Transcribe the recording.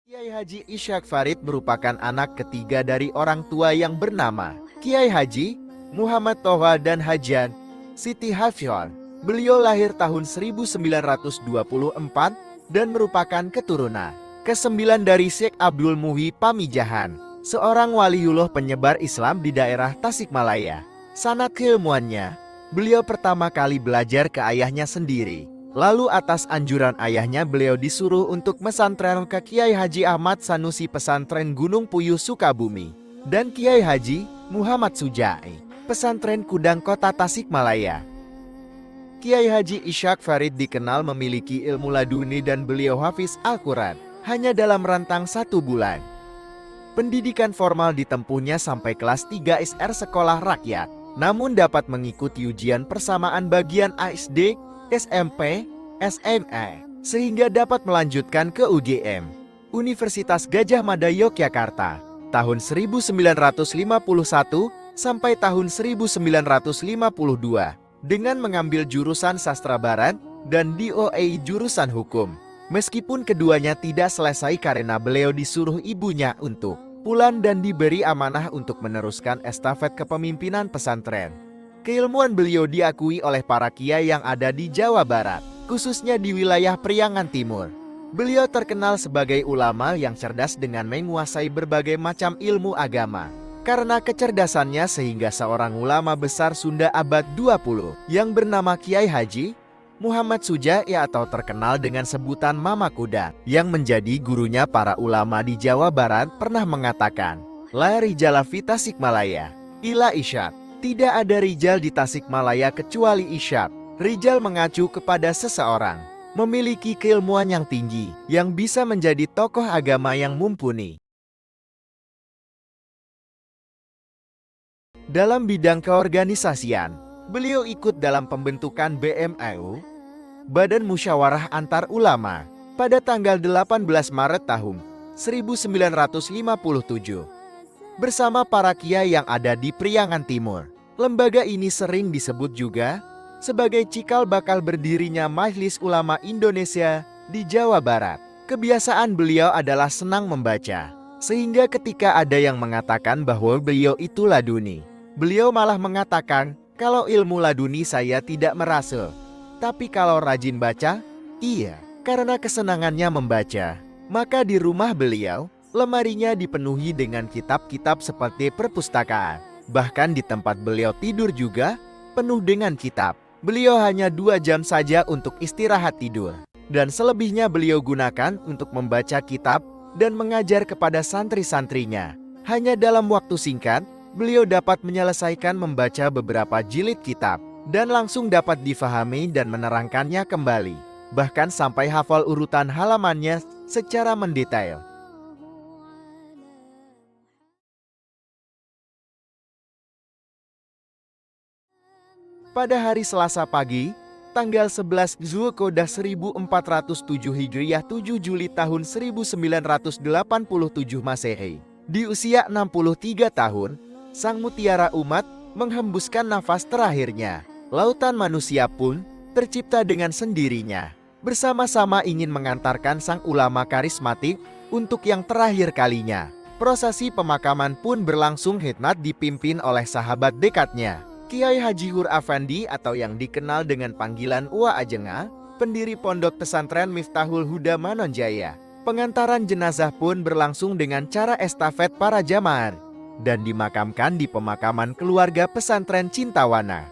Kiai Haji Ishaq Farid merupakan anak ketiga dari orang tua yang bernama Kiai Haji Muhammad Toha dan Hajan Siti Hafyon. Beliau lahir tahun 1924 dan merupakan keturunan ke-9 dari Syekh Abdul Muhi Pamijahan, seorang waliullah penyebar Islam di daerah Tasikmalaya. Sanad keilmuannya, beliau pertama kali belajar ke ayahnya sendiri. Lalu atas anjuran ayahnya beliau disuruh untuk mesantren ke Kiai Haji Ahmad Sanusi pesantren Gunung Puyuh Sukabumi dan Kiai Haji Muhammad Sujai pesantren Kudang Kota Tasikmalaya. Kiai Haji Ishaq Farid dikenal memiliki ilmu laduni dan beliau hafiz Al-Quran hanya dalam rentang 1 bulan. Pendidikan formal ditempuhnya sampai kelas 3 SR Sekolah Rakyat, namun dapat mengikuti ujian persamaan bagian ASD, SMP, SMA, sehingga dapat melanjutkan ke UGM, Universitas Gadjah Mada Yogyakarta, tahun 1951 sampai tahun 1952, dengan mengambil jurusan sastra barat dan DOA jurusan hukum. Meskipun keduanya tidak selesai karena beliau disuruh ibunya untuk pulang dan diberi amanah untuk meneruskan estafet kepemimpinan pesantren. Keilmuan beliau diakui oleh para kiai yang ada di Jawa Barat, khususnya di wilayah Priangan Timur. Beliau terkenal sebagai ulama yang cerdas dengan menguasai berbagai macam ilmu agama. Karena kecerdasannya sehingga seorang ulama besar Sunda abad 20 yang bernama Kiai Haji Muhammad Sujai atau terkenal dengan sebutan Mama Kuda, yang menjadi gurunya para ulama di Jawa Barat, pernah mengatakan, "La rijala fi Tasikmalaya ila Ishaq." Tidak ada rijal di Tasikmalaya kecuali Ishaq. Rijal mengacu kepada seseorang memiliki keilmuan yang tinggi, yang bisa menjadi tokoh agama yang mumpuni. Dalam bidang keorganisasian, beliau ikut dalam pembentukan BMAU, Badan Musyawarah Antar Ulama, pada tanggal 18 Maret tahun 1957. Bersama para kiai yang ada di Priangan Timur. Lembaga ini sering disebut juga sebagai cikal bakal berdirinya Majelis Ulama Indonesia di Jawa Barat. Kebiasaan beliau adalah senang membaca, sehingga ketika ada yang mengatakan bahwa beliau itu laduni, beliau malah mengatakan, "Kalau ilmu laduni saya tidak merasa, tapi kalau rajin baca, iya." Karena kesenangannya membaca, maka di rumah beliau lemarinya dipenuhi dengan kitab-kitab seperti perpustakaan. Bahkan di tempat beliau tidur juga penuh dengan kitab. Beliau hanya 2 jam saja untuk istirahat tidur. Dan selebihnya beliau gunakan untuk membaca kitab dan mengajar kepada santri-santrinya. Hanya dalam waktu singkat, beliau dapat menyelesaikan membaca beberapa jilid kitab. Dan langsung dapat difahami dan menerangkannya kembali. Bahkan sampai hafal urutan halamannya secara mendetail. Pada hari Selasa pagi, tanggal 11 Zulqa'dah 1407 Hijriah 7 Juli tahun 1987 Masehi, di usia 63 tahun, Sang Mutiara Umat menghembuskan nafas terakhirnya. Lautan manusia pun tercipta dengan sendirinya. Bersama-sama ingin mengantarkan sang ulama karismatik untuk yang terakhir kalinya. Prosesi pemakaman pun berlangsung khidmat dipimpin oleh sahabat dekatnya, Kiai Haji Hur Afandi atau yang dikenal dengan panggilan Uwa Ajenga, pendiri pondok pesantren Miftahul Huda Manonjaya. Pengantaran jenazah pun berlangsung dengan cara estafet para jamaah dan dimakamkan di pemakaman keluarga pesantren Cintawana.